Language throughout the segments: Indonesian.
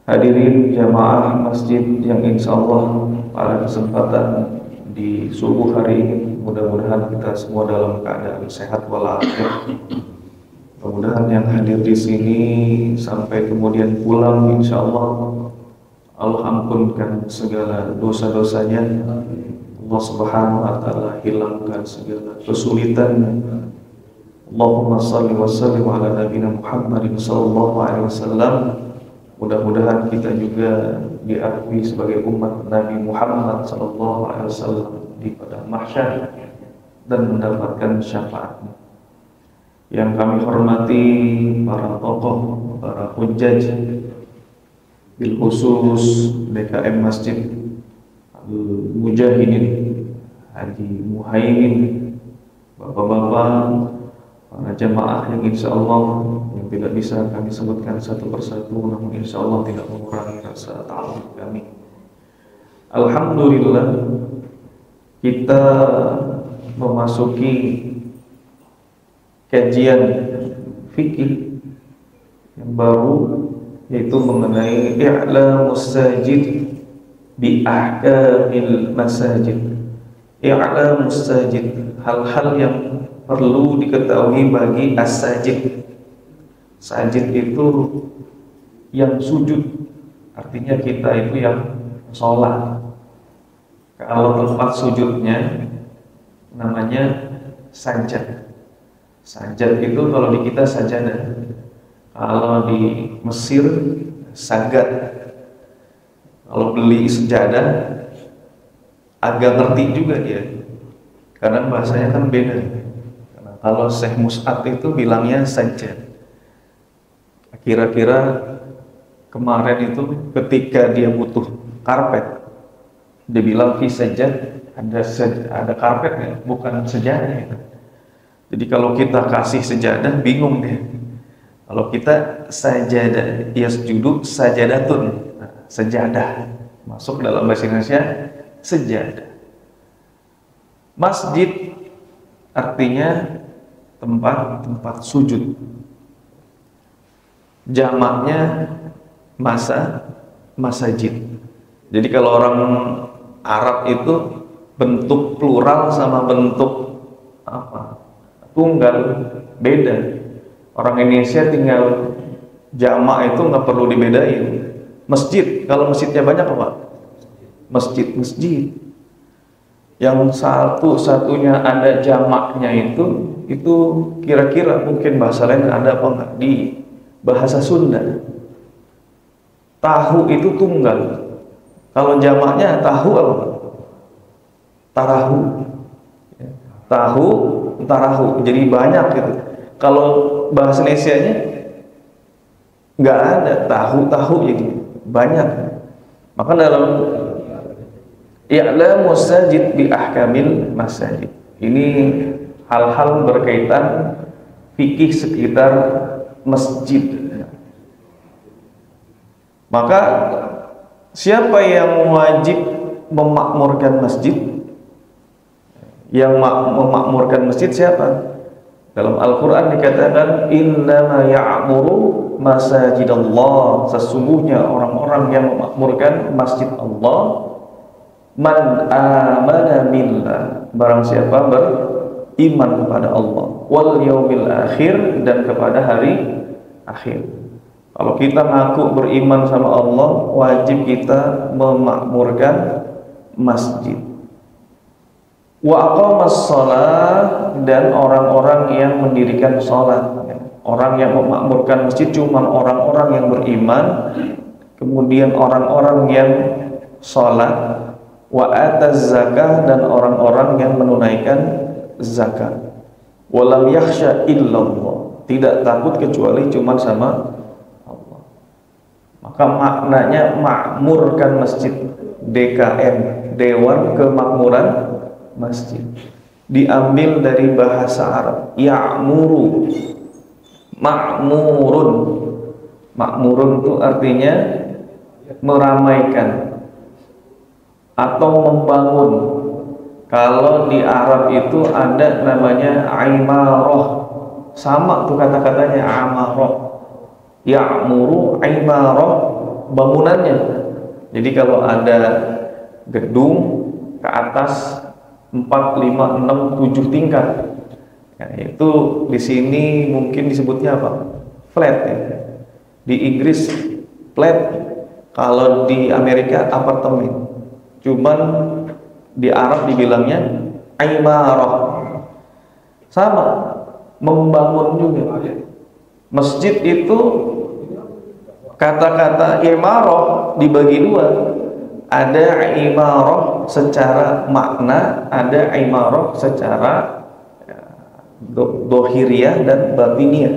Hadirin jamaah masjid yang insya Allah pada kesempatan di subuh hari ini, mudah-mudahan kita semua dalam keadaan sehat walafiat. Mudah-mudahan yang hadir di sini sampai kemudian pulang, insya Allah Allah ampunkan segala dosa-dosanya. Allah Subhanahu wa Ta'ala hilangkan segala kesulitan. Allahumma salli wa sallim ala nabiyina Muhammadin sallallahu alaihi wasallam. Mudah-mudahan kita juga diakui sebagai umat Nabi Muhammad sallallahu alaihi wasallam di padang mahsyar dan mendapatkan syafaatnya. Yang kami hormati para tokoh, para hujjaj, bil khusus DKM Masjid Al-Mujahidin Haji Muhaimin, bapak-bapak, para jamaah yang insya Allah yang tidak bisa kami sebutkan satu persatu, namun insya Allah tidak mengurangi rasa ta'alluq kami. Alhamdulillah, kita memasuki kajian fikih yang baru, yaitu mengenai i'lamus sajid bi ahkamil masajid. I'lamus sajid, hal-hal yang perlu diketahui bagi as-sajid. Sajid itu yang sujud, artinya kita itu yang sholat. Kalau tempat sujudnya namanya sajad. Sajad itu kalau di kita sajadah, kalau di Mesir sagad. Kalau beli sejadah agak ngerti juga dia, karena bahasanya kan beda. Kalau Syekh Mus'ad itu bilangnya sajad. Kira-kira kemarin itu ketika dia butuh karpet, dia bilang fi sajad, ada karpetnya, bukan sejadah itu. Jadi kalau kita kasih sejadah bingung dia. Kalau kita sajadah, yasjudu sajadatun, sejadah masuk dalam bahasa Indonesia sejadah. Masjid artinya tempat sujud. Jamaknya masajid. Jadi kalau orang Arab itu bentuk plural sama bentuk tunggal beda. Orang Indonesia tinggal jamak itu nggak perlu dibedain. Masjid, kalau masjidnya banyak apa? Masjid. Yang satu-satunya ada jamaknya itu kira-kira mungkin bahasa lain ada apa enggak di bahasa Sunda. Tahu itu tunggal. Kalau jamaknya tahu apa? Tarahu. Tarahu. Jadi banyak gitu. Kalau bahasa Indonesianya nggak ada tahu jadi banyak. Maka dalam i'lamus sajid bi ahkamil masajid, ini hal-hal berkaitan fikih sekitar masjid. Maka siapa yang wajib memakmurkan masjid? Yang memakmurkan masjid siapa? Dalam Al-Quran dikatakan innama ya'muru masajidallah, sesungguhnya orang-orang yang memakmurkan masjid Allah man amana billah, barang siapa beriman kepada Allah, wal yaumil akhir, dan kepada hari akhir. Kalau kita ngaku beriman sama Allah, wajib kita memakmurkan masjid. Wa aqamas shalah, dan orang-orang yang mendirikan salat. Orang yang memakmurkan masjid cuma orang-orang yang beriman, kemudian orang-orang yang salat. Wa ataz zakah, dan orang-orang yang menunaikan zakat. Walam yakhsha illallah, tidak takut kecuali cuma sama Allah. Maka maknanya makmurkan masjid, DKM, Dewan Kemakmuran Masjid, diambil dari bahasa Arab ya'muru, makmurun. Makmurun itu artinya meramaikan atau membangun. Kalau di Arab itu ada namanya imarah, sama tuh kata-katanya amarah. Ya'muru imarah bangunannya. Jadi kalau ada gedung ke atas 4, 5, 6, 7 tingkat, ya, itu di sini mungkin disebutnya apa? Flat ya. Di Inggris flat, kalau di Amerika apartemen. Cuman di Arab dibilangnya imarah. Sama, membangun juga. Masjid itu kata-kata imarah dibagi dua. Ada imarah secara makna, ada imarah secara dohiriyah dan batiniyah.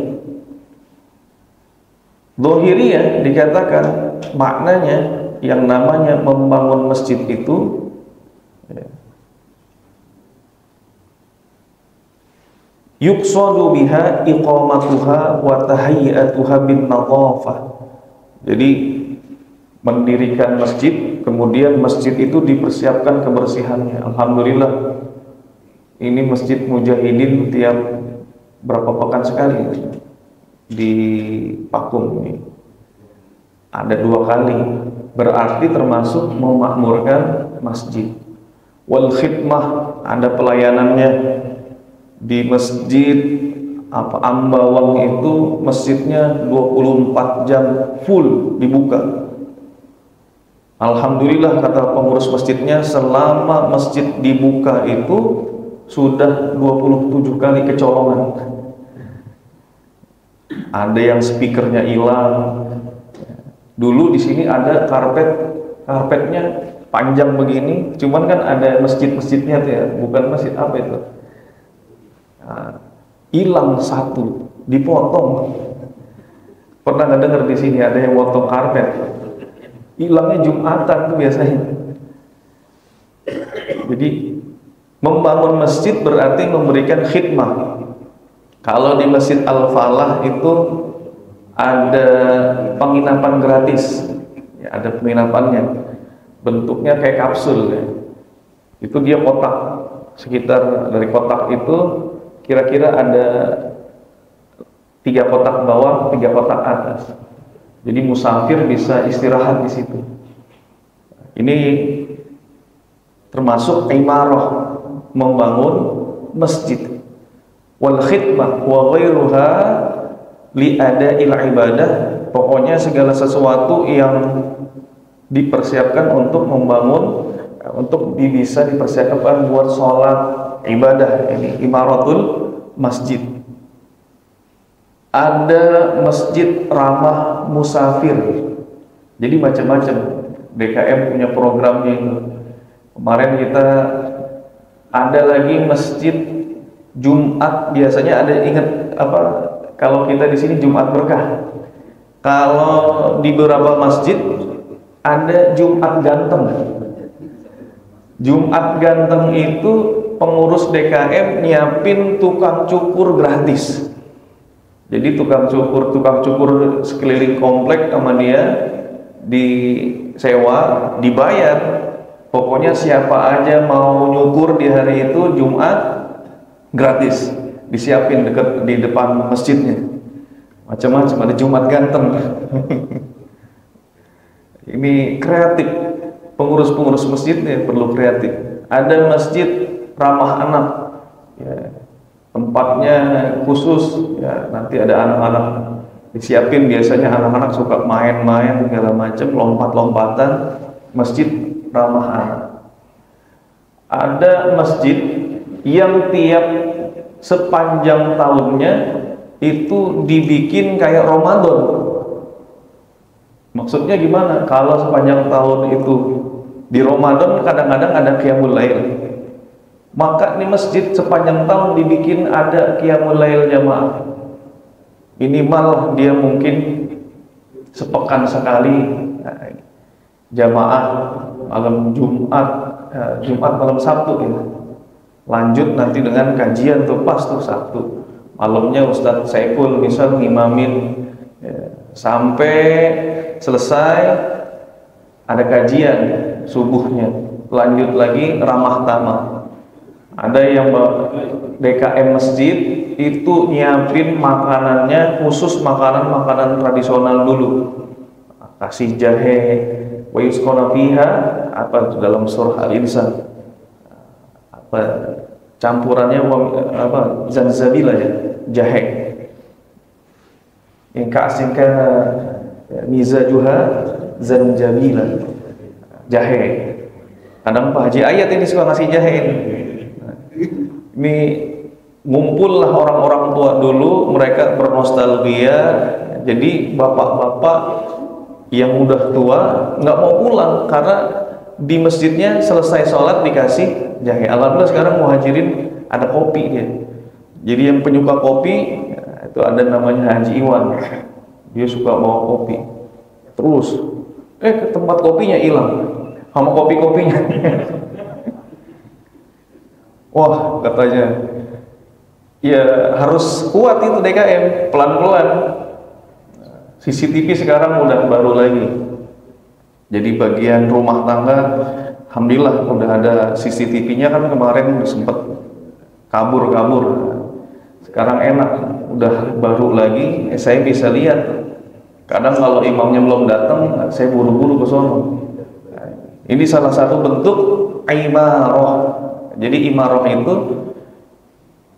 Dohiriyah dikatakan maknanya yang namanya membangun masjid itu yuqsadu biha iqamatuha wa tahiyyatuha bin nadhafah. Jadi mendirikan masjid, kemudian masjid itu dipersiapkan kebersihannya. Alhamdulillah, ini masjid Mujahidin tiap berapa pekan sekali di Pakum ini ada 2 kali, berarti termasuk memakmurkan masjid. Wal khidmah, ada pelayanannya. Di masjid Ambawang itu masjidnya 24 jam full dibuka. Alhamdulillah, kata pengurus masjidnya, selama masjid dibuka itu sudah 27 kali kecolongan. Ada yang speakernya hilang. Dulu di sini ada karpetnya panjang begini, cuman kan ada masjid-masjidnya tuh ya, bukan masjid apa itu. Hilang satu, dipotong. Pernah nggak dengar di sini ada yang potong karpet? Hilangnya Jumatan tuh biasanya. Jadi membangun masjid berarti memberikan khidmah. Kalau di Masjid Al-Falah itu ada penginapan gratis, ya, ada penginapannya, bentuknya kayak kapsul ya. Itu dia kotak, sekitar dari kotak itu kira-kira ada 3 kotak bawah, 3 kotak atas. Jadi musafir bisa istirahat di situ. Ini termasuk imarah, membangun masjid. Wal khidmah wa ghairuha li ada'il ibadah. Pokoknya segala sesuatu yang dipersiapkan untuk membangun, untuk bisa dipersiapkan buat sholat ibadah, ini imaratul masjid. Ada masjid ramah musafir. Jadi macam-macam. DKM punya programnya itu. Kemarin kita ada lagi masjid Jumat, biasanya ada, ingat apa, kalau kita di sini Jumat berkah. Kalau di beberapa masjid ada Jumat ganteng. Jumat ganteng itu pengurus DKM nyiapin tukang cukur gratis. Jadi tukang cukur sekeliling komplek sama dia disewa, dibayar. Pokoknya siapa aja mau nyukur di hari itu Jumat gratis, disiapin di depan masjidnya. Macam-macam, ada Jumat ganteng. Ini kreatif. Pengurus-pengurus masjidnya perlu kreatif. Ada masjid ramah anak, ya, tempatnya khusus, ya, nanti ada anak-anak disiapin. Biasanya anak-anak suka main-main segala macam, lompat-lompatan. Masjid ramah anak. Ada masjid yang tiap sepanjang tahunnya itu dibikin kayak Ramadan. Maksudnya gimana? Kalau sepanjang tahun itu di Ramadan kadang-kadang ada qiyamul lail, maka di masjid sepanjang tahun dibikin ada qiyamul lail jamaah. Minimal dia mungkin sepekan sekali, jamaah malam Jumat, Jumat malam Sabtu ya. Lanjut nanti dengan kajian tuh pas tuh Sabtu malamnya Ustadz Saiful misal ngimamin ya, sampai selesai ada kajian subuhnya, lanjut lagi ramah tamah. Ada yang DKM masjid itu nyiapin makanannya khusus, makanan tradisional dulu, kasih jahe, wa yusqona fiha, apa itu dalam surah Al-Insan, apa campurannya apa zanzabila ya, jahe. Yang ka'sinka mizajuha zanjabila, jahe. Kadang Pak Haji Ayat ini suka ngasih jahe ini. Ini ngumpullah orang-orang tua dulu, mereka bernostalgia. Jadi bapak-bapak yang udah tua nggak mau pulang karena di masjidnya selesai sholat dikasih jahe. Alhamdulillah sekarang Muhajirin ada kopi ya. Jadi yang penyuka kopi itu ada namanya Haji Iwan. Dia suka bawa kopi. Terus ke tempat kopinya hilang sama kopi-kopinya. Wah, katanya ya harus kuat itu DKM, pelan-pelan. CCTV sekarang udah baru lagi. Jadi bagian rumah tangga, alhamdulillah udah ada CCTV-nya, kan kemarin sempat kabur-kabur. Sekarang enak, udah baru lagi, saya bisa lihat. Kadang kalau imamnya belum datang, saya buru-buru ke sono. Ini salah satu bentuk imarah. Jadi imarah itu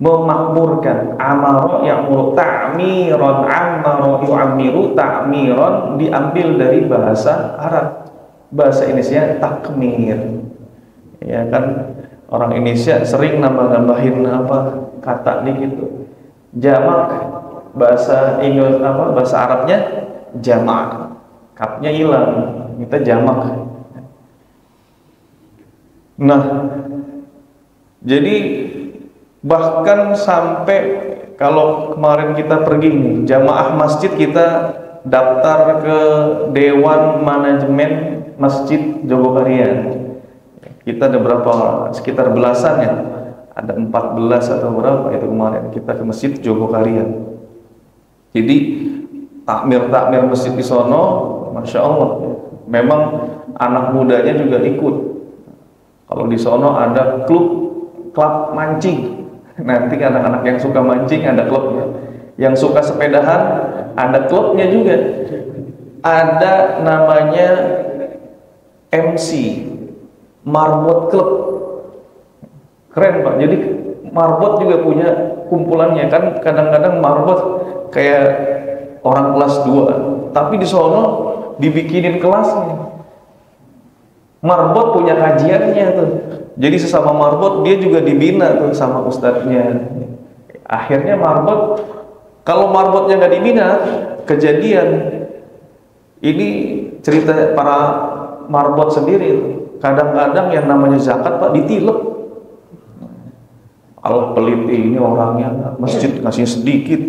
memakmurkan. Amaro ya'muru ta'miron, amaro yu'amiru ta'miron, diambil dari bahasa Arab. Bahasa Indonesia takmir. Ya kan, orang Indonesia sering nambah-nambahin apa kata nih gitu. Jamak, bahasa Inggris apa bahasa Arabnya jamak. Kapnya hilang, kita jamak. Nah, jadi bahkan sampai kalau kemarin kita pergi nih, jamaah masjid kita daftar ke Dewan Manajemen Masjid Jogokarian. Kita ada berapa, sekitar belasan ya, ada 14 atau berapa itu kemarin kita ke Masjid Jogokarian. Jadi takmir masjid di sono, masya Allah, memang anak mudanya juga ikut. Kalau di sono ada klub mancing. Nanti anak-anak yang suka mancing ada klubnya. Yang suka sepedahan ada klubnya juga. Ada namanya MC, Marbot Club. Keren Pak. Jadi Marbot juga punya kumpulannya. Kan kadang-kadang Marbot kayak orang kelas 2, tapi di sono dibikinin kelasnya. Marbot punya kajiannya tuh. Jadi sesama marbot dia juga dibina tuh sama ustadznya. Akhirnya marbot, kalau marbotnya nggak dibina, kejadian. Ini cerita para marbot sendiri. Kadang-kadang yang namanya zakat Pak ditilep. Allah pelit ini orangnya, masjid ngasih sedikit.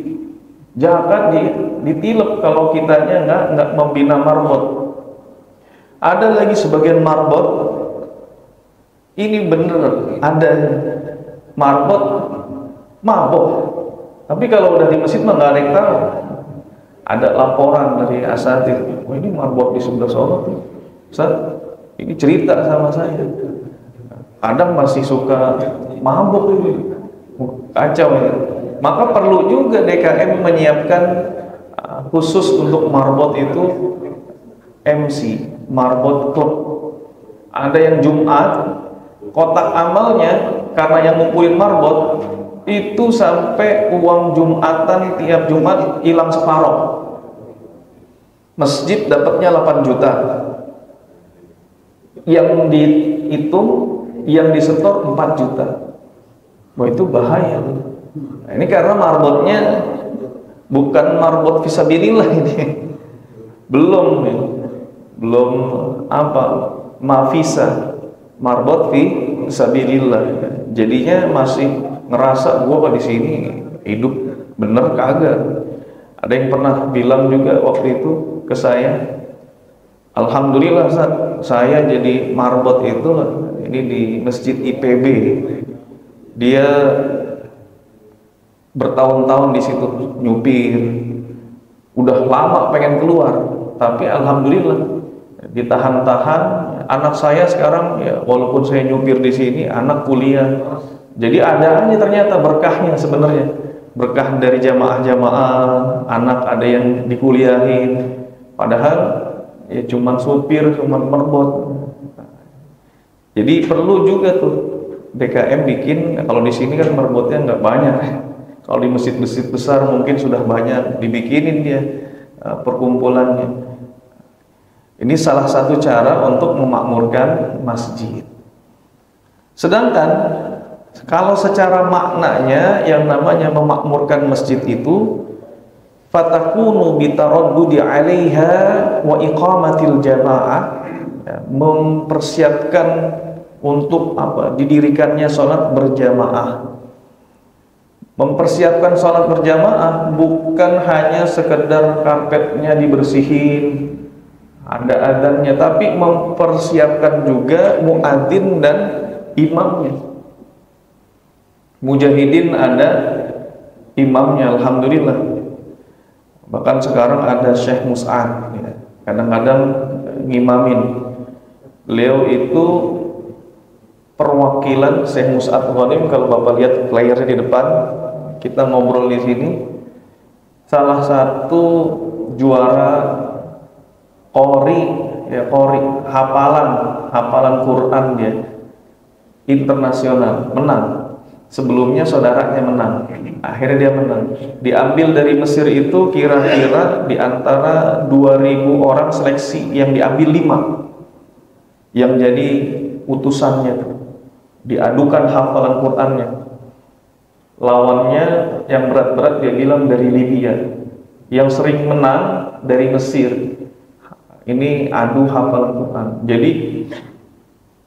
Zakat ditilep kalau kitanya nggak membina marbot. Ada lagi sebagian marbot. Ini bener ada marbot mabok, tapi kalau udah di masjid mah nggak ada yang tahu. Ada laporan dari asatid, oh ini marbot di sebelah sono tuh, Ustaz, ini cerita sama saya. Kadang masih suka mabok ini, kacau ya. Maka perlu juga DKM menyiapkan khusus untuk marbot itu MC, Marbot Club. Ada yang Jumat, kotak amalnya karena yang ngumpulin marbot itu sampai uang Jumatan tiap Jumat hilang separoh. Masjid dapatnya 8 juta. Yang dihitung, yang disetor 4 juta. Wah, itu bahaya. Nah, ini karena marbotnya bukan marbot fisabilillah ini. Belum apa mafisa, marbot fi sabilillah. Jadinya masih ngerasa gua di sini hidup bener kagak. Ada yang pernah bilang juga waktu itu ke saya, alhamdulillah saya jadi marbot itu ini di Masjid IPB. Dia bertahun-tahun di situ nyupir. Udah lama pengen keluar, tapi alhamdulillah ditahan-tahan. Anak saya sekarang ya walaupun saya nyupir di sini, anak kuliah. Jadi ada aja ternyata berkahnya sebenarnya. Berkah dari jamaah-jamaah, anak ada yang dikuliahin. Padahal ya cuman supir, cuman merbot. Jadi perlu juga tuh DKM bikin, kalau di sini kan merbotnya nggak banyak. Kalau di masjid-masjid besar mungkin sudah banyak dibikinin dia perkumpulannya. Ini salah satu cara untuk memakmurkan masjid. Sedangkan kalau secara maknanya yang namanya memakmurkan masjid itu fatakunu bitaraddudi 'alaiha wa iqamatil jamaah, mempersiapkan untuk apa? Didirikannya sholat berjamaah. Mempersiapkan sholat berjamaah bukan hanya sekedar karpetnya dibersihin, ada adzannya, tapi mempersiapkan juga muadzin dan imamnya. Mujahidin ada imamnya, alhamdulillah. Bahkan sekarang ada Syekh Mus'ad, ya. Kadang-kadang ngimamin. Beliau itu perwakilan Syekh Mus'ad Ghanim. Kalau Bapak lihat layarnya di depan, kita ngobrol di sini. Salah satu juara qori, ya qori, hafalan Quran dia internasional, menang. Sebelumnya saudaranya menang, akhirnya dia menang. Diambil dari Mesir itu kira-kira di antara 2000 orang seleksi yang diambil 5 yang jadi utusannya, diadukan hafalan Qurannya. Lawannya yang berat-berat dia bilang dari Libya, yang sering menang dari Mesir. Ini adu hafalan Quran. Jadi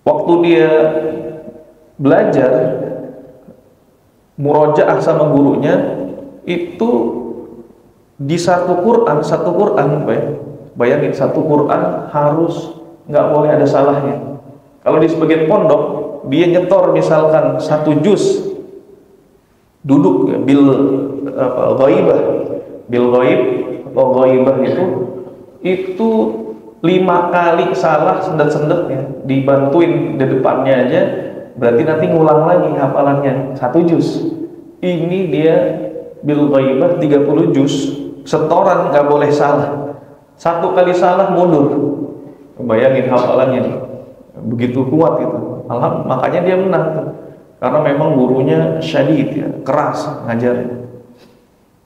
waktu dia belajar murojaah sama gurunya itu di satu Quran, bayangin satu Quran harus nggak boleh ada salahnya. Kalau di sebagian pondok dia nyetor misalkan 1 juz duduk ya, bil ghaibah, bil ghaib atau ghaibah itu 5 kali salah sendet-sendet ya, dibantuin di depannya aja, berarti nanti ngulang lagi hafalannya 1 juz. Ini dia bil ghaibah 30 juz, setoran nggak boleh salah. 1 kali salah mundur. Bayangin hafalannya begitu kuat gitu. Makanya dia menang, karena memang gurunya syadid ya, keras ngajarnya.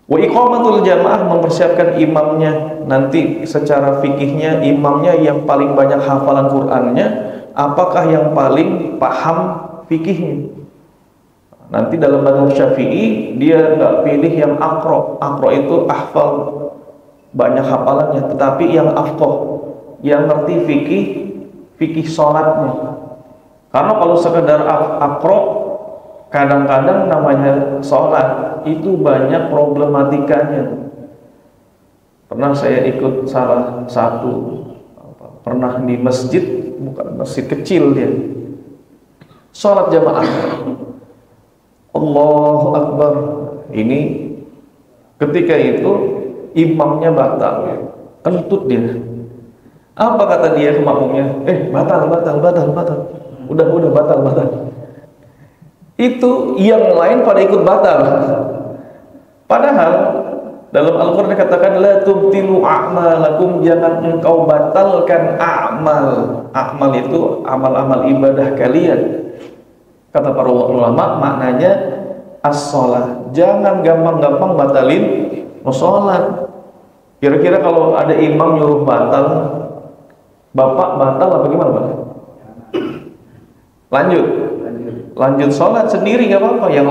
Wa iqamatul jamaah, mempersiapkan imamnya. Nanti secara fikihnya imamnya yang paling banyak hafalan Qur'annya, apakah yang paling paham fikihnya? Nanti dalam mazhab Syafi'i dia nggak pilih yang aqra. Aqra itu hafal banyak hafalannya, tetapi yang afqah, yang ngerti fikih sholatnya. Karena kalau sekedar aqra, kadang-kadang namanya sholat itu banyak problematikanya. Pernah saya ikut salah satu, pernah di masjid, bukan masjid kecil dia, sholat jamaah, Allahu Akbar. Ini ketika itu imamnya batal, kentut dia. Apa kata dia ke makmumnya? Batal. Udah batal. Itu yang lain pada ikut batal. Padahal dalam Al-Quran dikatakan la tubtilu a'malakum, jangan engkau batalkan amal. Amal itu amal-amal ibadah kalian. Kata para ulama maknanya as-shalah. Jangan gampang-gampang batalin sholat. Kira-kira kalau ada imam nyuruh batal, Bapak batal apa gimana Pak? Lanjut sholat sendiri nggak apa-apa, yang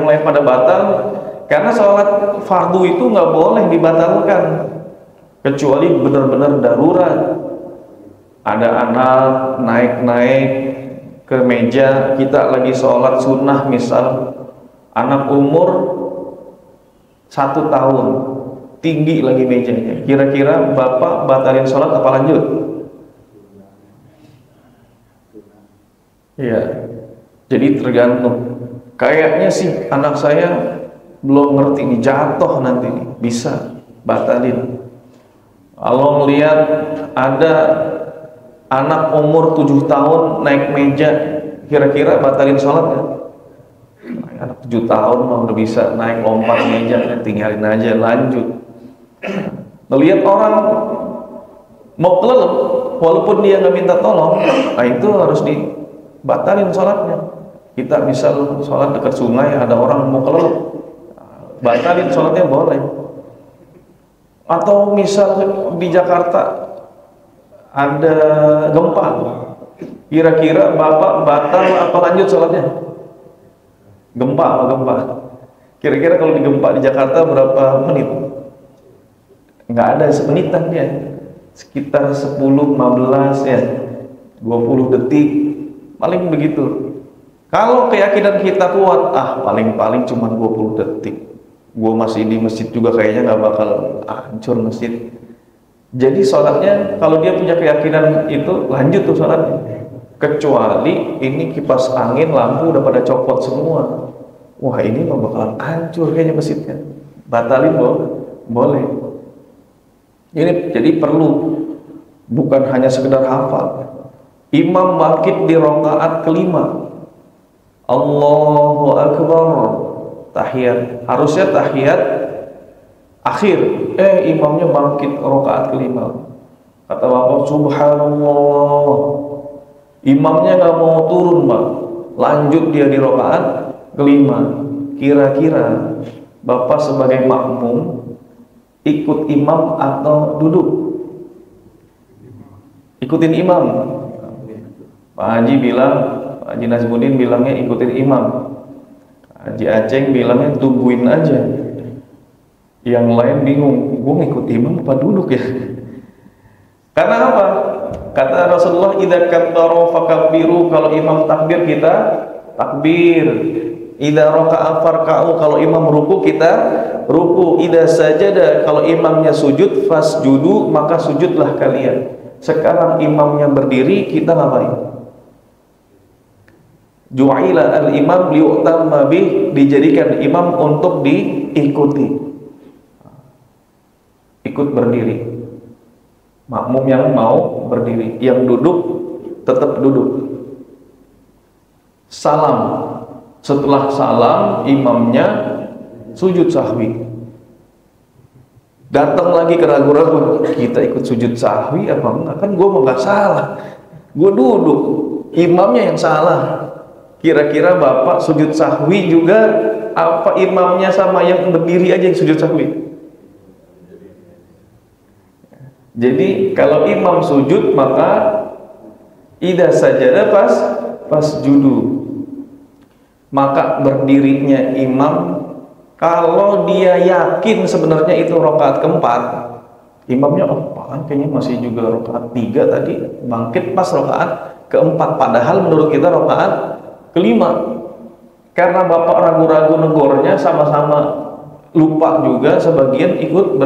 lain pada batal, karena sholat fardu itu nggak boleh dibatalkan kecuali benar-benar darurat. Ada anak naik ke meja, kita lagi sholat sunnah misal, anak umur 1 tahun, tinggi lagi mejanya, kira-kira bapak batalin sholat apa lanjut? Iya. Jadi tergantung. Kayaknya sih anak saya belum ngerti nih, jatuh nanti nih, bisa batalin. Kalau melihat ada anak umur 7 tahun naik meja, kira-kira batalin sholat kan? Anak 7 tahun mah udah bisa naik lompat meja, tinggalin aja lanjut. Melihat orang mau kelelep, walaupun dia nggak minta tolong, nah itu harus dibatalin sholatnya. Kita misal sholat dekat sungai, ada orang mau kelelep, batalin sholatnya boleh. Atau misal di Jakarta ada gempa, kira-kira bapak batal apa lanjut sholatnya? Gempa. Kira-kira kalau digempa di Jakarta berapa menit? Nggak ada semenitan dia, sekitar 10-15 ya, 20 detik paling begitu. Kalau keyakinan kita kuat, paling cuma 20 detik, gue masih di masjid juga kayaknya nggak bakal hancur masjid. Jadi sholatnya kalau dia punya keyakinan itu lanjut tuh sholatnya, kecuali ini kipas angin, lampu udah pada copot semua, wah ini mah bakalan hancur kayaknya masjidnya, batalin boleh. Ini jadi perlu, bukan hanya sekedar hafal. Imam bangkit di rakaat kelima, Allahu Akbar, tahiyat, harusnya tahiyat akhir, imamnya bangkit rakaat kelima, kata bapak subhanallah, imamnya nggak mau turun bang, lanjut dia di rakaat kelima. Kira-kira bapak sebagai makmum ikut imam atau duduk? Ikutin imam. Pak Haji bilang, Pak Haji Nazmuddin bilangnya ikutin imam, Haji Aceng bilangnya tungguin aja. Yang lain bingung, gue ngikut imam apa duduk ya? Karena apa? Kata Rasulullah, idza kabbara fakabbiru, kalau imam takbir kita takbir. Idza raka'a farka'u, kalau imam ruku kita ruku. Idza sajada, kalau imamnya sujud fasjudu, maka sujudlah kalian. Sekarang imamnya berdiri, kita ngapain? Ju'ila al-imam liyu'tamma bih, dijadikan imam untuk diikuti. Ikut berdiri. Makmum yang mau berdiri, yang duduk tetap duduk. Salam. Setelah salam, imamnya sujud sahwi. Datang lagi ke ragu-ragu, kita ikut sujud sahwi apa enggak? Kan gue mau nggak salah, gue duduk, imamnya yang salah. Kira-kira bapak sujud sahwi juga apa imamnya sama yang berdiri aja yang sujud sahwi? Jadi kalau imam sujud maka idza sajada pas judu. Maka berdirinya imam, kalau dia yakin sebenarnya itu rakaat keempat, imamnya kayaknya masih juga rakaat 3 tadi, bangkit pas rakaat keempat, padahal menurut kita rakaat kelima. Karena bapak ragu-ragu negornya, sama-sama lupa juga, sebagian ikut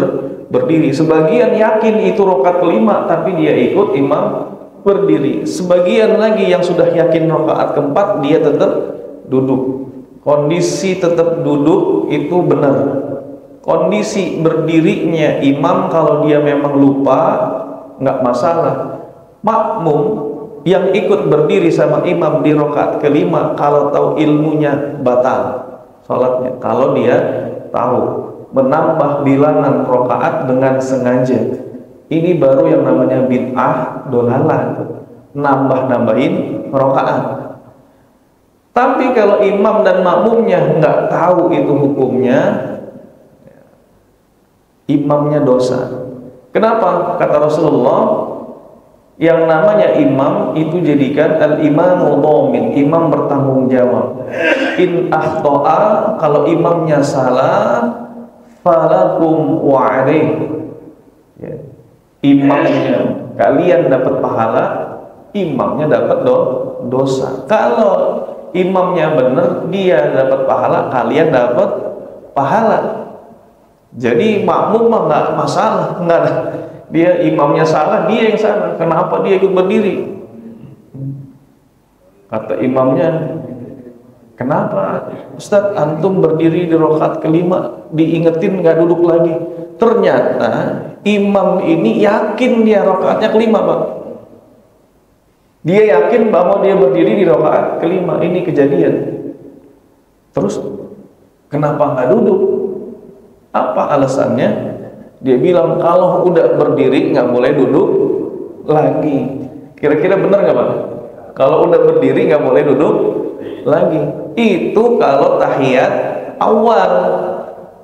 berdiri, sebagian yakin itu rakaat kelima tapi dia ikut imam berdiri, sebagian lagi yang sudah yakin rakaat keempat dia tetap duduk. Kondisi tetap duduk itu benar. Kondisi berdirinya imam kalau dia memang lupa nggak masalah. Makmum yang ikut berdiri sama imam di rakaat kelima, kalau tahu ilmunya batal sholatnya. Kalau dia tahu menambah bilangan rakaat dengan sengaja, ini baru yang namanya bid'ah dolalah, nambah-nambahin rakaat. Tapi kalau imam dan makmumnya nggak tahu itu hukumnya, imamnya dosa. Kenapa? Kata Rasulullah, yang namanya imam itu jadikan al-imamu dhamin, imam bertanggung jawab. In akhta'a, kalau imamnya salah, falakum wa alaih. Ya. Imamnya kalian dapat pahala, imamnya dapat dosa. Kalau imamnya benar, dia dapat pahala, kalian dapat pahala. Jadi makmum mah nggak masalah, nggak ada. Dia imamnya salah, dia yang salah. Kenapa dia ikut berdiri? Kata imamnya, kenapa Ustaz antum berdiri di rakaat kelima, diingetin nggak duduk lagi? Ternyata imam ini yakin dia rakaatnya kelima, Pak. Dia yakin bahwa dia berdiri di rakaat kelima. Ini kejadian. Terus kenapa nggak duduk? Apa alasannya? Dia bilang kalau udah berdiri nggak boleh duduk lagi. Kira-kira benar nggak Pak? Kalau udah berdiri nggak boleh duduk lagi. Itu kalau tahiyat awal.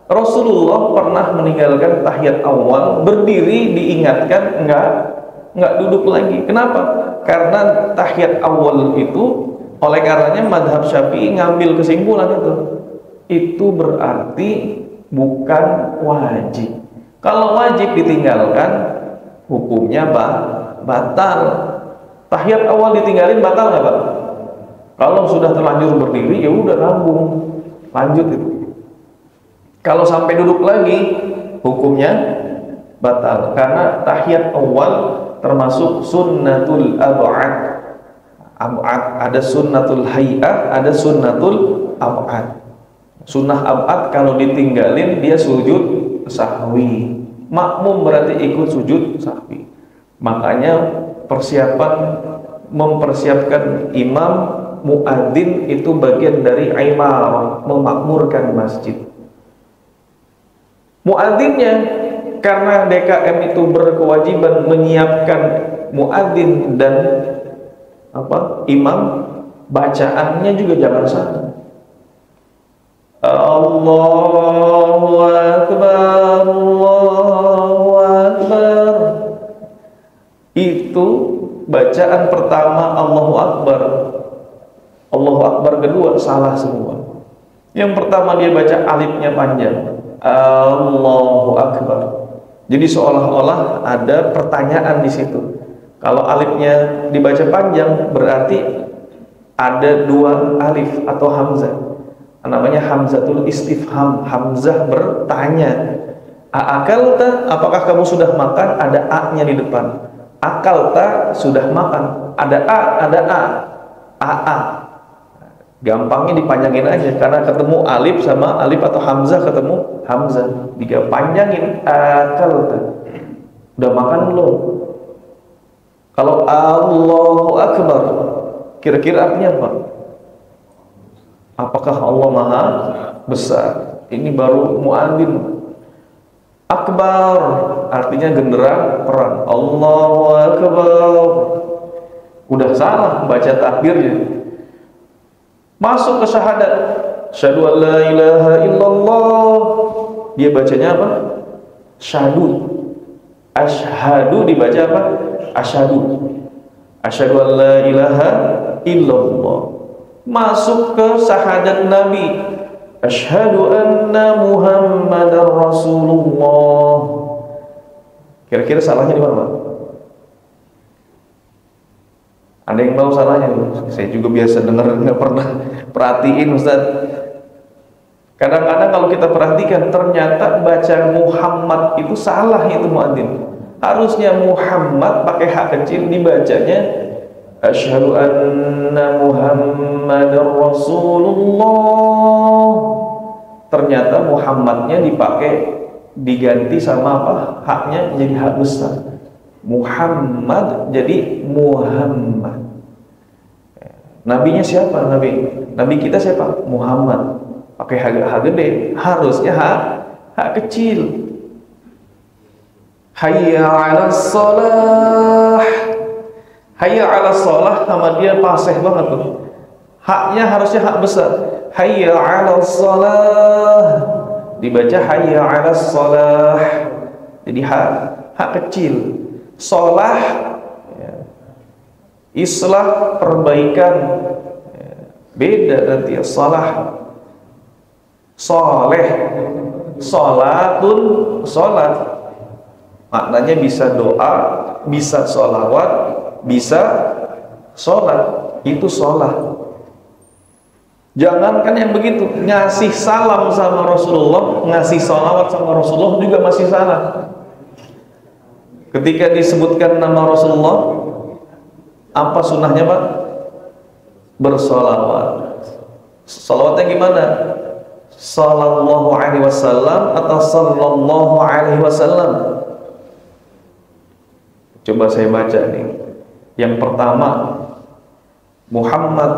Rasulullah pernah meninggalkan tahiyat awal, berdiri diingatkan nggak duduk lagi. Kenapa? Karena tahiyat awal itu, oleh karenanya madhab Syafi'i ngambil kesimpulan itu berarti bukan wajib. Kalau wajib ditinggalkan, hukumnya batal. Tahiyat awal ditinggalin batal nggak Pak? Kalau sudah terlanjur berdiri ya udah nambung, lanjut itu. Kalau sampai duduk lagi, hukumnya batal. Karena tahiyat awal termasuk sunnatul ab'ad. Ada sunnatul hay'ah, ada sunnatul ab'ad. Sunnah ab'ad kalau ditinggalin dia sujud sahwi. Makmum berarti ikut sujud sahwi. Makanya mempersiapkan imam muadzin itu bagian dari imarah, memakmurkan masjid. Muadzinnya, karena DKM itu berkewajiban menyiapkan muadzin dan imam, bacaannya juga jangan salah. Allahu Akbar, Allahu Akbar. Itu bacaan pertama Allahu Akbar. Allahu Akbar kedua salah semua. Yang pertama dia baca alifnya panjang, Allahu Akbar. Jadi seolah-olah ada pertanyaan di situ. Kalau alifnya dibaca panjang berarti ada dua alif atau hamzah. Namanya hamzatul istifham, hamzah bertanya. Akalta, apakah kamu sudah makan? Ada a-nya di depan. Akalta, sudah makan. Ada a. Gampangnya dipanjangin aja karena ketemu alif sama alif atau hamzah ketemu hamzah. Jika panjangin akalta. Udah makan belum? Kalau Allahu Akbar, kira-kira artinya apa? Apakah Allah Maha Besar? Ini baru muadzin. Akbar artinya genderang perang. Allahu Akbar. Udah salah baca takbirnya. Masuk ke syahadat. Asyhadu an la ilaha illallah. Dia bacanya apa? Syahadu. Asyhadu dibaca apa? Asyhadu. Asyhadu an la ilaha illallah. Masuk ke syahadat Nabi. Asyhadu anna Muhammadar Rasulullah. Kira-kira salahnya di mana? Ada yang tahu salahnya? Saya juga biasa dengar, nggak pernah perhatiin Ustaz. Kadang-kadang kalau kita perhatikan ternyata baca Muhammad itu salah, itu muadzin. Harusnya Muhammad pakai hak kecil, dibacanya Asyhadu anna Muhammadar Rasulullah. Ternyata Muhammadnya diganti sama apa? Haknya jadi hak besar. Muhammad jadi Muhammad. Nabinya siapa? Nabi kita siapa? Muhammad. Pakai hak gede. Harusnya hak kecil. Hayya 'alas shalah. Hayya 'alas shalah sama dia fasih banget tuh. Haknya harusnya hak besar. Hayya 'alas shalah. Dibaca hayya 'alas shalah. Jadi hak kecil. Shalah ya. Islah, perbaikan ya. Beda nanti ya. Shalah saleh, salatun, salat maknanya bisa doa, bisa sholawat, bisa sholat. Itu sholat. Jangankan yang begitu, ngasih salam sama Rasulullah, ngasih sholawat sama Rasulullah juga masih salah. Ketika disebutkan nama Rasulullah, apa sunnahnya Pak? Bersolawat. Sholawatnya gimana? Sallallahu alaihi wasallam atau sallallahu alaihi wasallam? Coba saya baca nih. Yang pertama Muhammad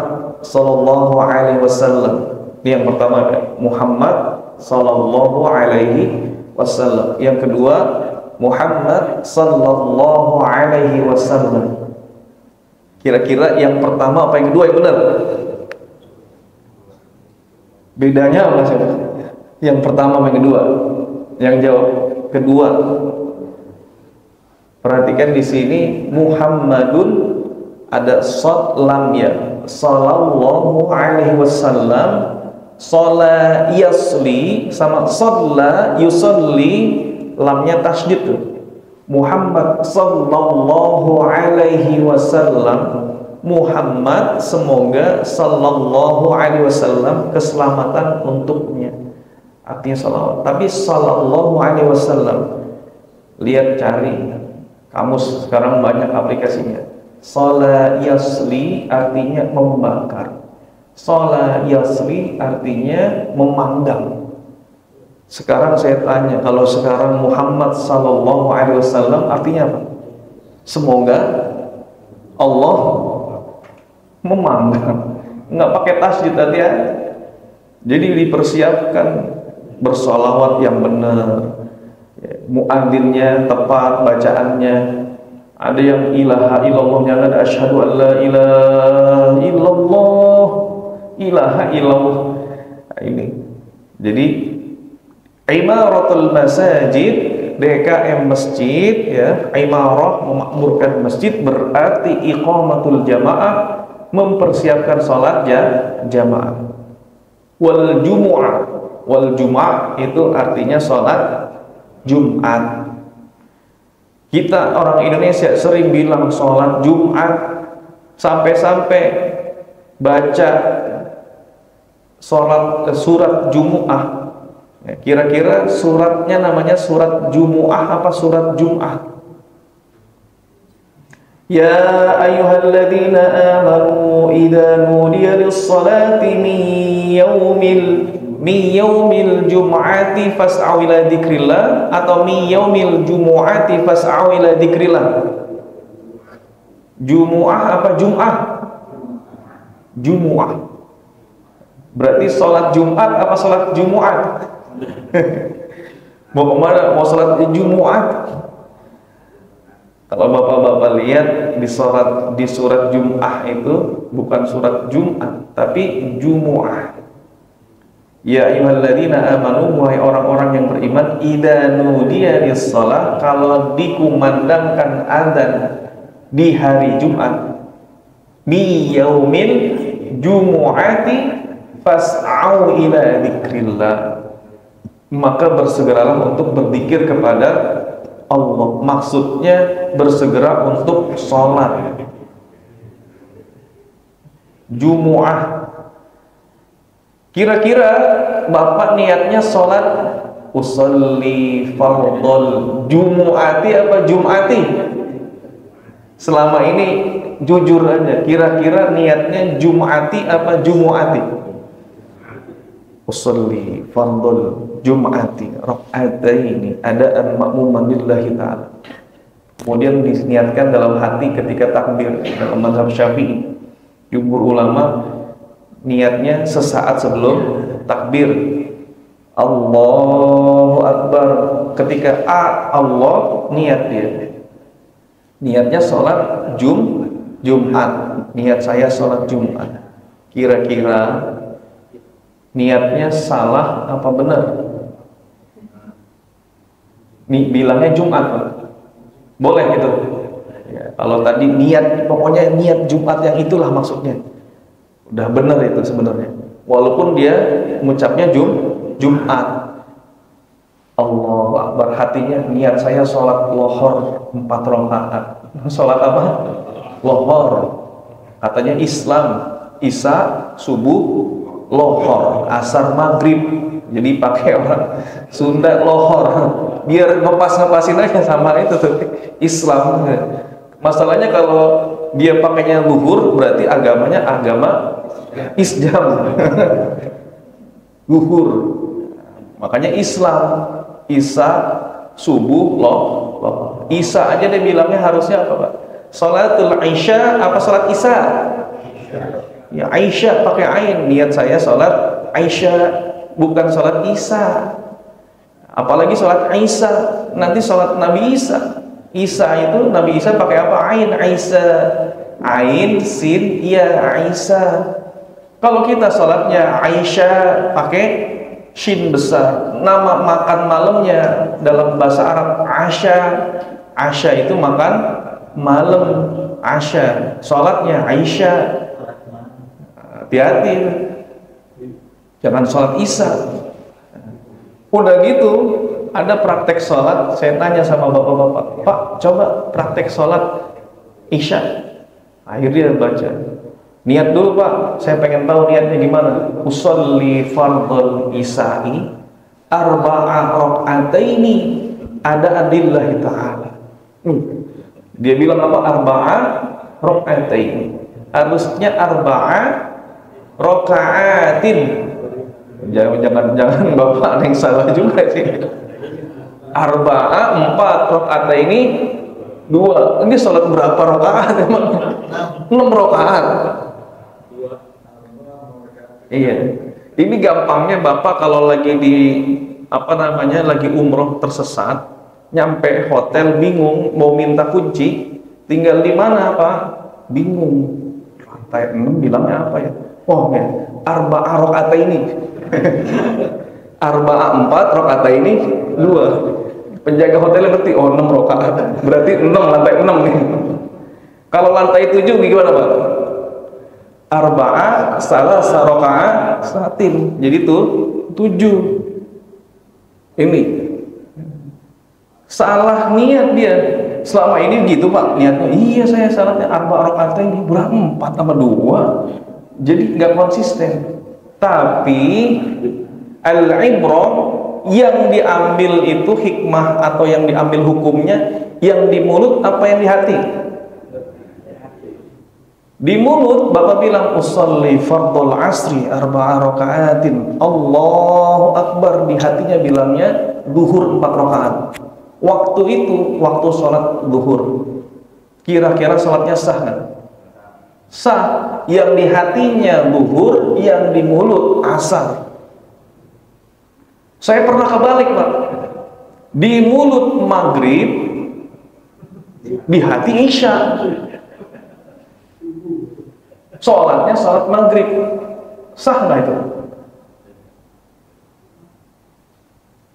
sallallahu alaihi wasallam. Ini yang pertama, Muhammad sallallahu alaihi wasallam. Yang kedua Muhammad sallallahu alaihi wasallam. Kira-kira yang pertama apa yang kedua yang benar? Bedanya apa sih? Yang pertama apa yang kedua? Yang jawab kedua. Perhatikan di sini Muhammadun ada shad lam ya. Sallallahu alaihi wasallam. Shala yasli sama shalla yusalli, lamnya tasydid tuh. Muhammad sallallahu alaihi wasallam. Muhammad semoga sallallahu alaihi wasallam keselamatan untuknya. Artinya salawat. Tapi sallallahu alaihi wasallam. Lihat cari kamus sekarang banyak aplikasinya. Shala yasli artinya membakar. Shala yasli artinya memanggang. Sekarang saya tanya, kalau sekarang Muhammad sallallahu alaihi wasallam artinya apa? Semoga Allah memanggang. Enggak pakai tasydid tadi ya. Jadi dipersiapkan bersolawat yang benar. Muadzinnya tepat bacaannya. Ada yang ilaha illallahnya, ada asyhadu an la ilaha illallah. Ilaha illallah. Nah, ini. Jadi imaratul masajid, DKM masjid ya, imarah memakmurkan masjid berarti iqamatul jamaah, mempersiapkan salat jamaah. Wal jumu'ah itu artinya salat Jumat. Kita orang Indonesia sering bilang salat Jumat, sampai-sampai baca surat Jumu'ah. Kira-kira suratnya namanya surat Jumu'ah apa surat Jum'ah? Ya ayyuhalladzina amanu idza nudiya lis-salati min yaumil jum'ati fas'au ila dzikrillah atau min yaumil jumu'ati fas'au ila dzikrillah. Jumu'ah apa Jum'ah? Jumu'ah. Berarti sholat Jumat apa sholat Jumu'at? Mau kemana? Mau sholat Jumu'at? Kalau bapak-bapak lihat di surat Jum'ah itu bukan surat Jum'at tapi Jumu'ah. Ya ayyuhalladzina amanu, wahai orang-orang yang beriman, idza nudiya lis-shalah, kalau dikumandangkan adzan di hari Jumat, mi yaumil jumu'ati fas'au ila dzikrillah, maka bersegeralah untuk berzikir kepada Allah. Maksudnya bersegera untuk sholat Jumu'ah. Kira-kira bapak niatnya sholat usolli fardhol Jumu'ati apa Jum'ati? Selama ini jujur aja, kira-kira niatnya Jum'ati apa Jumu'ati? Usolli fardhol Jum'ati rak'ataini adaan ma'muman lillahi ta'ala. Kemudian diniatkan dalam hati ketika takbir. Dalam mazhab Syafi'i, jumhur ulama niatnya sesaat sebelum takbir. Allahu Akbar. Ketika Allah niat dia. Niatnya sholat Jumat. Niat saya sholat Jumat. Kira-kira niatnya salah apa benar? Nih bilangnya Jumat. Boleh gitu. Ya, kalau tadi niat, pokoknya niat Jumat yang itulah maksudnya. Udah benar itu sebenarnya. Walaupun dia mengucapnya Jumat. Allahu Akbar, hatinya niat saya sholat lohor 4 rakaat. Sholat apa? Lohor. Katanya Islam, Isya, subuh, lohor, asar, maghrib. Jadi pakai orang Sunda lohor. Biar ngepas-ngepasin aja sama itu tuh Islam. Masalahnya kalau dia pakainya luhur, berarti agamanya agama Islam. Luhur. Makanya Islam, Isya, subuh, loh. Isya aja dia bilangnya harusnya apa, Pak? Salatul Isya apa salat Isya? Ya Aisyah pakai ain. Niat saya salat Aisyah, bukan salat Isya. Apalagi sholat Isa, nanti sholat Nabi Isa. Isa itu Nabi Isa pakai apa? Ain, Isa, Ain, Sin, ya Isa. Kalau kita sholatnya Aisyah pakai Shin besar. Nama makan malamnya dalam bahasa Arab Asya. Asya itu makan malam. Asya. Sholatnya Aisyah. Hati-hati, jangan sholat Isa. Udah gitu, ada praktek sholat. Saya tanya sama bapak-bapak, Pak, coba praktek sholat Isya. Akhirnya baca, niat dulu Pak, saya pengen tahu niatnya gimana. Usolli fardhal isya'i arba'a raq'ataini ada adillahi ta'ala. Dia bilang apa? Arba'a raq'ataini. Harusnya arba'a raqa'atin. Jangan bapak ada yang salah juga sih. Arba'a 4 raq'ataini 2. Ini sholat berapa rakaat emang? 6 rakaat. Iya. Ini gampangnya bapak kalau lagi di lagi umroh tersesat, nyampe hotel bingung mau minta kunci, tinggal di mana Pak? Bingung. Lantai 6 bilangnya apa ya? Oh ya, arba'a rakaataini. Arba'a 4 rakaataini 2. Penjaga hotelnya ngerti, oh 6 rakaat. Berarti 6, lantai 6 nih. Kalau lantai 7 gimana Pak? Arba'a salah rakaat satin. Jadi itu 7. Ini salah niat dia. Selama ini gitu Pak niatnya. Iya saya salahnya arba'a rakaat ini berapa? 4 sama 2. Jadi nggak konsisten. Tapi al-ibrah yang diambil itu hikmah atau yang diambil hukumnya, yang di mulut apa yang di hati? Di mulut Bapak bilang usolli fardhul asri arba'a raka'atin Allahu Akbar, di hatinya bilangnya zuhur 4 rakaat. Waktu itu waktu sholat zuhur. Kira-kira sholatnya sah nggak? Sah. Yang di hatinya zuhur, yang di mulut asar. Saya pernah kebalik Pak. Di mulut maghrib, di hati isya. Sholatnya sholat maghrib. Sah nggak itu?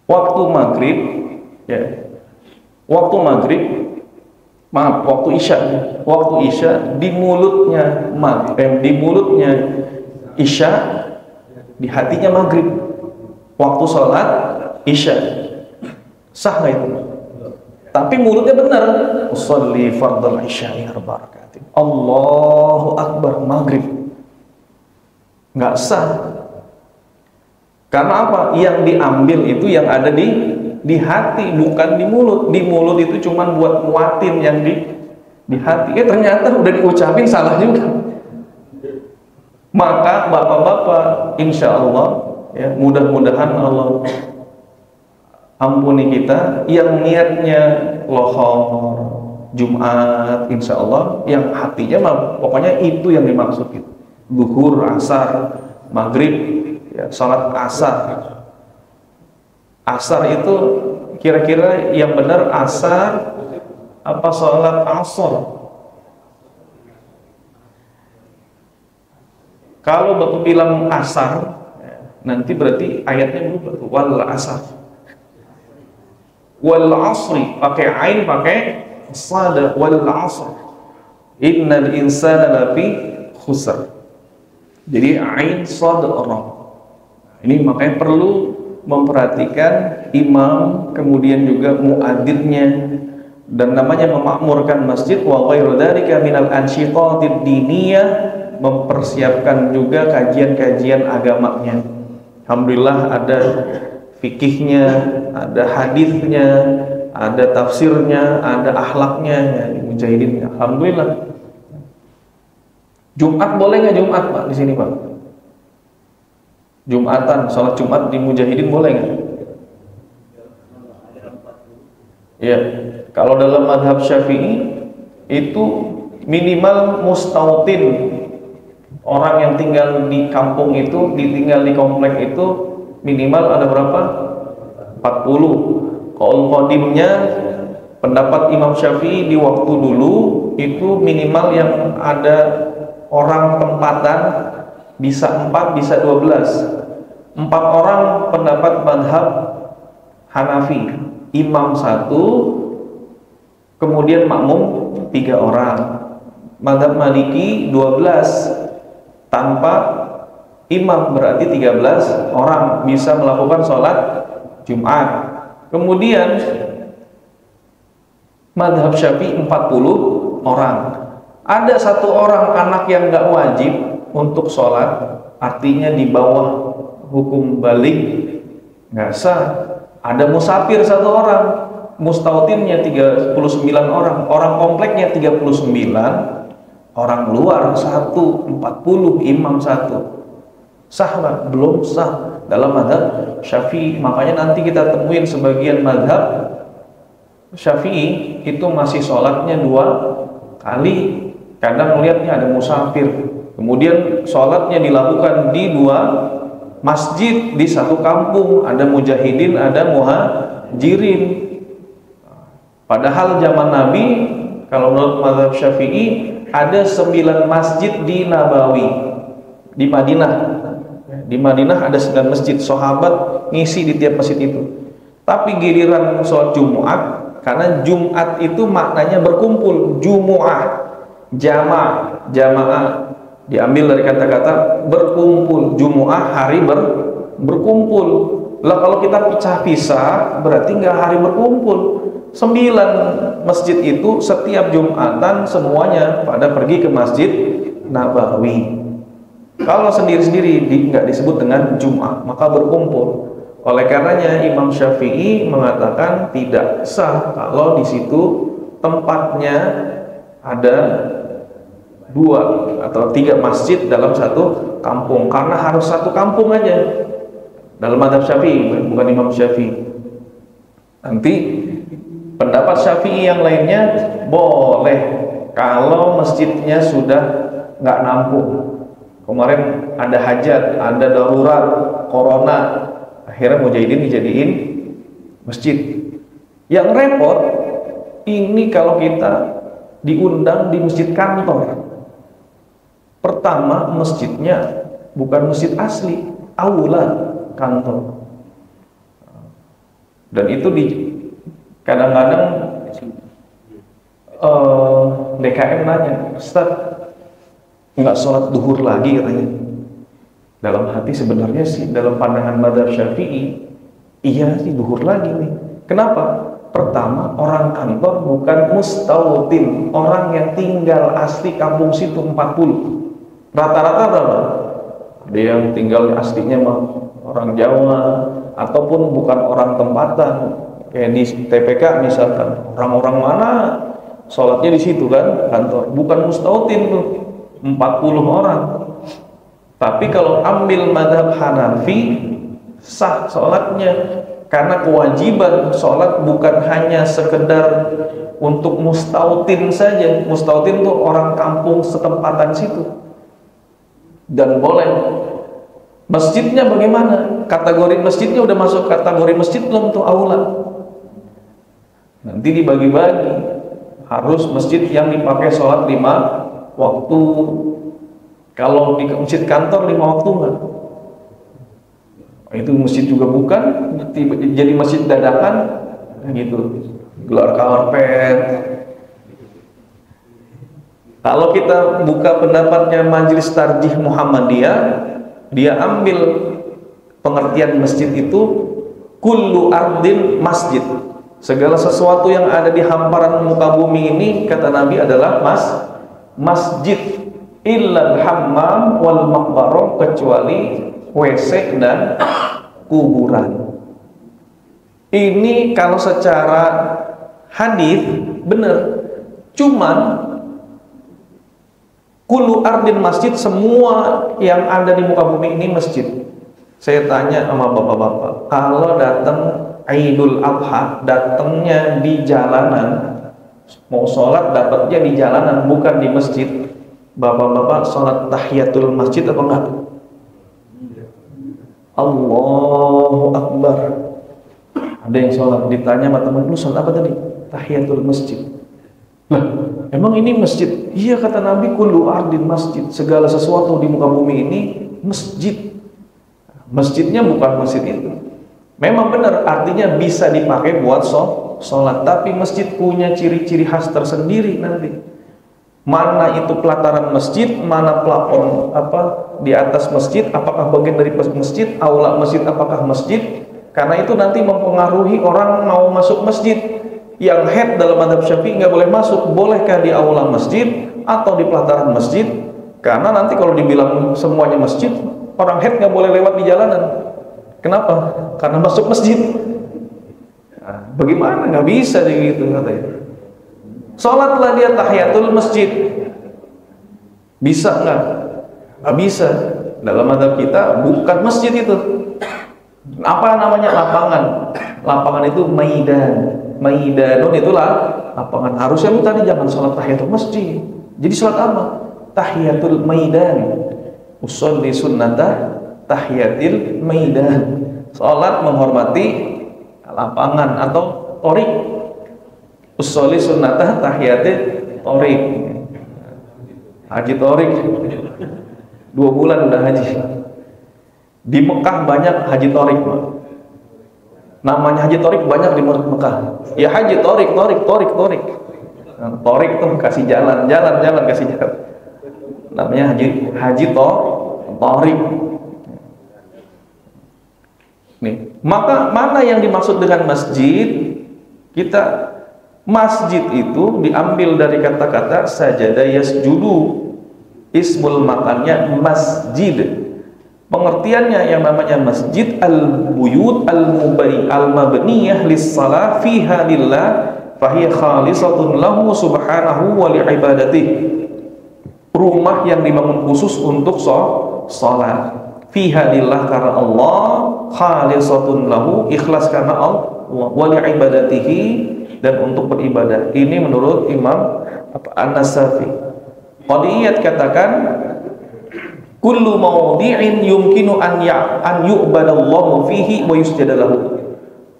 Waktu maghrib, ya. Waktu maghrib, maaf, waktu isya. Waktu isya di mulutnya di mulutnya isya, di hatinya maghrib. Waktu sholat isya. Sah nggak itu? Tapi mulutnya benar. Usolli fardhal isya'i arba'a raka'atin Allahu Akbar maghrib. Nggak sah. Karena apa? Yang diambil itu yang ada di hati, bukan di mulut. Di mulut itu cuma buat muatin yang di hati. Ternyata udah diucapin salah juga. Maka bapak-bapak, insya Allah, ya, mudah-mudahan Allah ampuni kita yang niatnya lohor Jumat, insya Allah, yang hatinya pokoknya itu yang dimaksud gitu. Zuhur, asar, maghrib, ya, salat asar. Asar itu kira-kira yang benar asar apa salat asar? Kalau Bapak bilang asar, nanti berarti ayatnya berubah tuh, wal asar. Wal asri pakai ain, pakai sada, wal asr. Innal insana lafi khusr. Jadi ain sad ra. Ini makanya perlu memperhatikan imam, kemudian juga muadzinnya, dan namanya memakmurkan masjid wa ghairu dzalika minal ansyiqatid diniyah, mempersiapkan juga kajian-kajian agamanya. Alhamdulillah ada fikihnya, ada hadisnya, ada tafsirnya, ada akhlaknya ya, di Mujahidin. Alhamdulillah. Jumat boleh nggak Jumat Pak di sini Pak? Jumatan, sholat Jumat di Mujahidin boleh nggak? Ya, kalau dalam madhab Syafi'i itu minimal mustautin, orang yang tinggal di kampung itu, ditinggal di komplek itu minimal ada berapa? 40. Qaul qadimnya pendapat Imam Syafi'i di waktu dulu itu minimal yang ada orang tempatan bisa 4, bisa 12. 4 orang pendapat madhab Hanafi, imam 1, kemudian makmum 3 orang. Madhab Maliki 12, tanpa imam berarti 13 orang bisa melakukan sholat Jumat. Kemudian madhab Syafi'i 40 orang. Ada 1 orang anak yang nggak wajib untuk sholat, artinya di bawah hukum balik, nggak sah. Ada musafir 1 orang, mustautinnya 39 orang, orang kompleknya 39, orang luar 1, 40, imam 1. Sah nggak? Belum sah dalam madhab Syafi'i. Makanya nanti kita temuin sebagian madhab Syafi'i itu masih sholatnya 2 kali. Kadang melihatnya ada musafir, kemudian sholatnya dilakukan di 2 masjid di 1 kampung, ada mujahidin, ada muhajirin. Padahal zaman Nabi, kalau menurut mazhab Syafi'i, ada 9 masjid di Nabawi, di Madinah. Di Madinah ada 9 masjid, sahabat ngisi di tiap masjid itu. Tapi giliran sholat Jumat, karena Jumat itu maknanya berkumpul, Jumu'ah, jamaah, diambil dari kata-kata berkumpul. Jumu'ah hari berkumpul. Lah kalau kita pisah-pisah berarti nggak hari berkumpul. 9 masjid itu setiap Jumatan semuanya pada pergi ke Masjid Nabawi. Kalau sendiri-sendiri nggak disebut dengan Jum'ah, maka berkumpul. Oleh karenanya Imam Syafi'i mengatakan tidak sah kalau di situ tempatnya ada 2 atau 3 masjid dalam 1 kampung, karena harus 1 kampung aja dalam mazhab Syafi'i, bukan Imam Syafi'i. Nanti pendapat Syafi'i yang lainnya boleh kalau masjidnya sudah nggak nampung. Kemarin ada hajat, ada darurat, corona, akhirnya mujahidin dijadiin masjid. Yang repot ini kalau kita diundang di masjid kantor. Pertama, masjidnya bukan masjid asli, aula kantor. Dan itu kadang-kadang DKM nanya, Ustaz, nggak sholat duhur lagi katanya. Dalam hati sebenarnya sih, dalam pandangan mazhab Syafi'i, iya sih duhur lagi nih. Kenapa? Pertama, orang kantor bukan mustautin, orang yang tinggal asli kampung situ 40. Rata-rata berapa? Ada yang tinggal aslinya orang Jawa, ataupun bukan orang tempatan, kayak di TPK misalkan, orang-orang mana sholatnya di situ kan, kantor, bukan mustautin tuh 40 orang. Tapi kalau ambil mazhab Hanafi, sah sholatnya, karena kewajiban sholat bukan hanya sekedar untuk mustautin saja. Mustautin itu orang kampung setempatan situ, dan boleh. Masjidnya bagaimana? Kategori masjidnya udah masuk kategori masjid belum tuh aula? Nanti dibagi-bagi. Harus masjid yang dipakai sholat 5 waktu. Kalau di masjid kantor 5 waktu enggak? Itu masjid juga bukan, jadi masjid dadakan gitu, gelar karpet. Kalau kita buka pendapatnya Majelis Tarjih Muhammadiyah, dia ambil pengertian masjid itu kullu ardin masjid, segala sesuatu yang ada di hamparan muka bumi ini, kata Nabi, adalah masjid, illal hammam wal maqbarah, kecuali WC dan kuburan. Ini kalau secara hadis benar, cuman kullu ardin masjid, semua yang ada di muka bumi ini masjid. Saya tanya sama bapak-bapak, kalau datang Idul Adha, datangnya di jalanan, mau sholat dapatnya di jalanan, bukan di masjid, bapak-bapak sholat tahiyatul masjid apa enggak? Allahu Akbar. Ada yang sholat, ditanya sama temen, lu sholat apa tadi? Tahiyatul masjid. Lah, emang ini masjid? Iya, kata Nabi, kullu ardin masjid. Segala sesuatu di muka bumi ini masjid. Masjidnya bukan masjid itu. Memang benar, artinya bisa dipakai buat sholat. Tapi masjid punya ciri-ciri khas tersendiri nanti. Mana itu pelataran masjid, mana plafon di atas masjid, apakah bagian dari masjid, aula masjid apakah masjid? Karena itu nanti mempengaruhi orang mau masuk masjid. Yang head dalam mazhab Syafi'i nggak boleh masuk, bolehkah di aula masjid atau di pelataran masjid? Karena nanti kalau dibilang semuanya masjid, orang head nggak boleh lewat di jalanan. Kenapa? Karena masuk masjid. Nah, bagaimana? Nggak bisa gitu katanya. Sholatlah dia tahiyatul masjid. Bisa nggak? Nggak bisa. Dalam mazhab kita bukan masjid itu. Apa namanya? Lapangan. Lapangan itu maidan. Maidanun itulah lapangan. Harusnya lu tadi jangan sholat tahiyatul masjid. Jadi sholat apa? Tahiyatul maidan. Usolli sunnata tahiyatil maidan. Sholat menghormati lapangan atau torik. Usolli sunnata tahiyatil torik. Haji torik 2 bulan udah haji. Di Mekah banyak haji torik, namanya haji torik banyak di Mekah. Ya haji torik. Nah, torik tuh kasih jalan kasih jalan. Namanya haji torik. Nih, maka mana yang dimaksud dengan masjid? Masjid itu diambil dari kata-kata sajada yasjudu. Ismul makannya masjid. Pengertiannya yang namanya masjid al-buyut al-mabniyah lis-shalah fiha lillah fahiya khalisatun lahu subhanahu wa li'ibadatihi. Rumah yang dibangun khusus untuk salat. Fiha lillah karena Allah, khalisatun lahu ikhlas karena Allah, wa li'ibadatihi dan untuk beribadah. Ini menurut Imam An-Nasafi. Qadiyat katakan kullu mawdi'in yumkinu an yu'badallahu fihi wa yusjadalahu.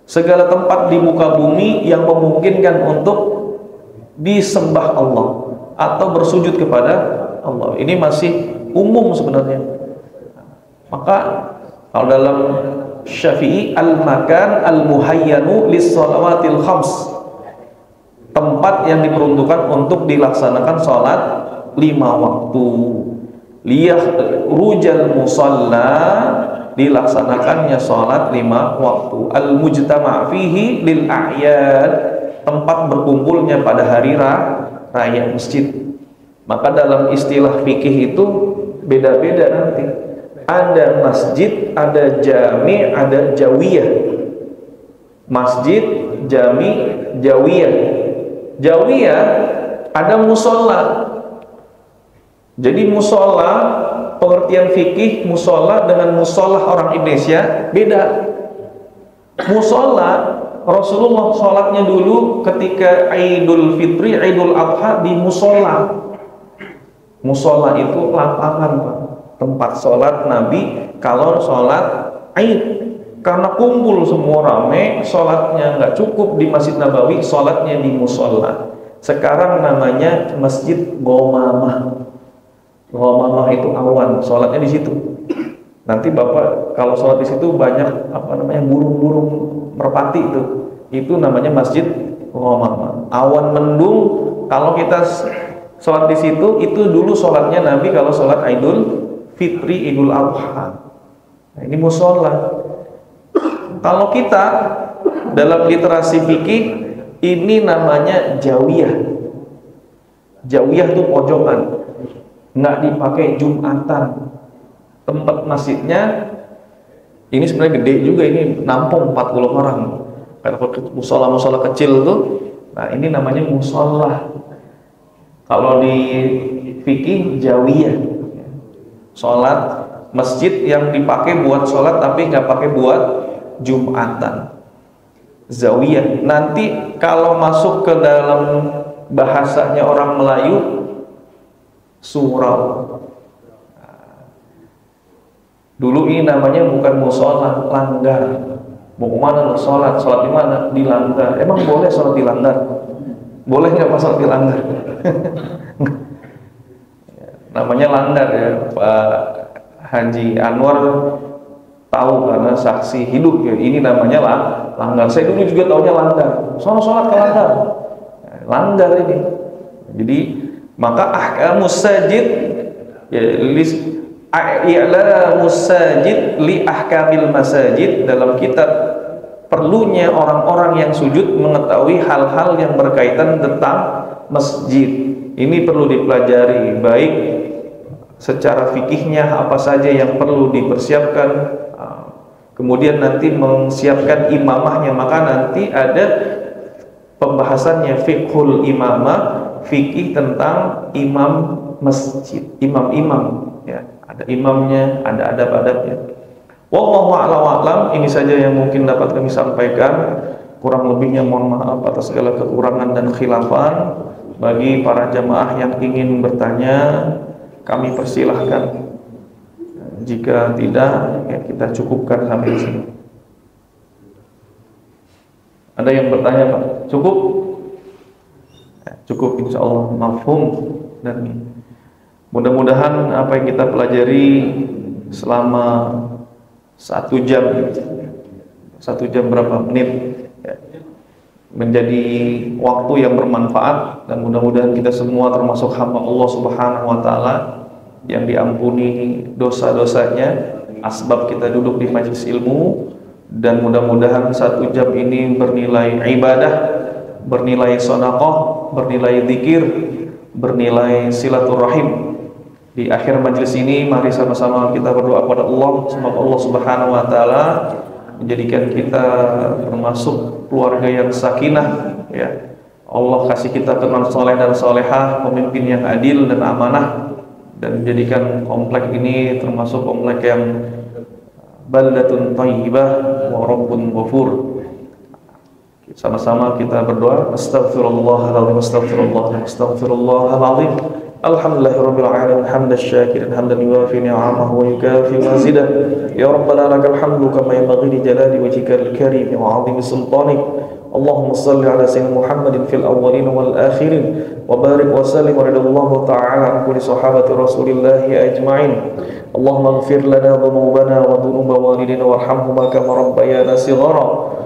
Segala tempat di muka bumi yang memungkinkan untuk disembah Allah atau bersujud kepada Allah. Ini masih umum sebenarnya. Maka kalau dalam Syafi'i al-makan al-muhayyanu lis-shalawatil khams, tempat yang diperuntukkan untuk dilaksanakan sholat 5 waktu. Liyah rujal musalla, dilaksanakannya sholat 5 waktu. Al-mujtama' fihi lil a'yad, tempat berkumpulnya pada hari raya masjid. Maka dalam istilah fikih itu beda-beda nanti. Ada masjid, ada jami', ada jawiyah. Masjid, jami', jawiyah. Jawiyah ada musola. Jadi musola, pengertian fikih musola dengan musola orang Indonesia beda. Musola, Rasulullah sholatnya dulu ketika Idul Fitri, Idul Adha di musola. Musola itu lapangan, Pak, tempat sholat Nabi kalau sholat Id. Karena kumpul semua rame, sholatnya nggak cukup di Masjid Nabawi, sholatnya di musola. Sekarang namanya Masjid Ghamamah. Ghamamah itu awan, sholatnya di situ. Nanti Bapak kalau sholat di situ banyak burung-burung merpati itu namanya Masjid Ghamamah. Awan mendung, kalau kita sholat di situ itu dulu sholatnya Nabi kalau sholat Idul Fitri, Idul Adha. Nah, ini musola. Kalau kita dalam literasi fikih ini namanya jawiyah. Jawiyah itu pojokan, nggak dipakai Jumatan. Tempat masjidnya ini sebenarnya gede juga, ini nampung 40 orang. Kalau musola kecil tuh, nah ini namanya musola. Kalau di fikih jawiyah, sholat masjid yang dipakai buat sholat tapi nggak pakai buat Jumatan. Zawiyah. Nanti kalau masuk ke dalam bahasanya orang Melayu, surau. Dulu ini namanya bukan musola, langgar. Mau kemana lo? Sholat di mana? Di langgar. Emang boleh sholat di langgar? Boleh nggak sholat di langgar? Namanya langgar ya, Pak Haji Anwar tahu karena saksi hidup ya. Ini namanya langgar. Saya dulu juga taunya langgar. Sholat ke langgar. Langgar ini. Jadi maka ahkamus sajid ya, i'lamus sajid li ahkamil masajid, dalam kitab perlunya orang-orang yang sujud mengetahui hal-hal yang berkaitan tentang masjid. Ini perlu dipelajari, baik secara fikihnya apa saja yang perlu dipersiapkan, kemudian nanti menyiapkan imamahnya. Maka nanti ada pembahasannya fiqhul imamah, fikih tentang imam masjid, imam-imam ya, ada imamnya, ada adab-adabnya. Wallahu a'lam. Ini saja yang mungkin dapat kami sampaikan. Kurang lebihnya mohon maaf atas segala kekurangan dan khilafan. Bagi para jamaah yang ingin bertanya, kami persilahkan. Jika tidak, ya kita cukupkan sampai sini. Ada yang bertanya, Pak? Cukup? Cukup, insya Allah mafhum. Dan mudah-mudahan apa yang kita pelajari selama 1 jam, 1 jam berapa menit ya, menjadi waktu yang bermanfaat, dan mudah-mudahan kita semua termasuk hamba Allah Subhanahu wa taala yang diampuni dosa-dosanya asbab kita duduk di majelis ilmu. Dan mudah-mudahan 1 jam ini bernilai ibadah, bernilai sedekah, bernilai zikir, bernilai silaturahim. Di akhir majelis ini mari sama-sama kita berdoa kepada Allah, semoga Allah Subhanahu wa taala menjadikan kita termasuk keluarga yang sakinah ya. Allah kasih kita teman soleh dan solehah, pemimpin yang adil dan amanah, dan menjadikan komplek ini termasuk komplek yang baldatun thayyibah wa rabbun ghafur. Sama-sama kita berdoa. Astaghfirullahaladzim, astaghfirullahaladzim. Alhamdulillahirabbil alamin, hamdan syakiran, hamdan yuwafi ni'amahu wa yukafi mazidah. Ya rabbana lakal hamdu kama yanbaghi li jalali wajhikal karim wa 'azimi sultanik. Allahumma shalli ala sayyidina Muhammadin fil awwalin wal akhirin wa barik wa sallim wa radallahu ta'ala an kulli sahabati Rasulillah ajma'in. Allahumma ighfir lana dhunubana wa dhunuba walidina warhamhuma kama rabbayana shighara.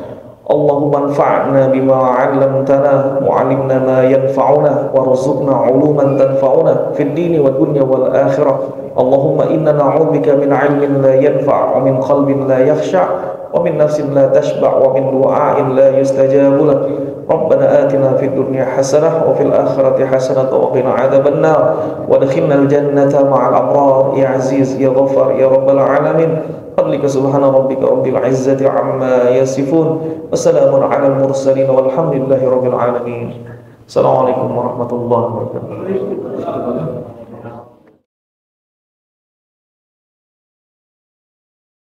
Allahumma anfa'na bima 'allamtana wa 'allimna ma yanfa'una warzuqna 'uluman tanfa'una fid dini wad dunya wal akhirah. Allahumma inna na'udzubika min 'ilmin la yanfa' wa min qalbin la yakhsha' wa min nafsin la tashba' wa min du'a'in la yustajabu lak. Rabbana atina fid dunya hasanah wa fil akhirati hasanah wa qina 'adzaban nar wa adkhilnal jannata ma'al abrar ya aziz ya ghaffar ya rabbal alamin. Fadlika subhana rabbika rabbil izzati amma yasifun wa salamun 'alal mursalin walhamdulillahi rabbil alamin. Assalamualaikum warahmatullahi wabarakatuh.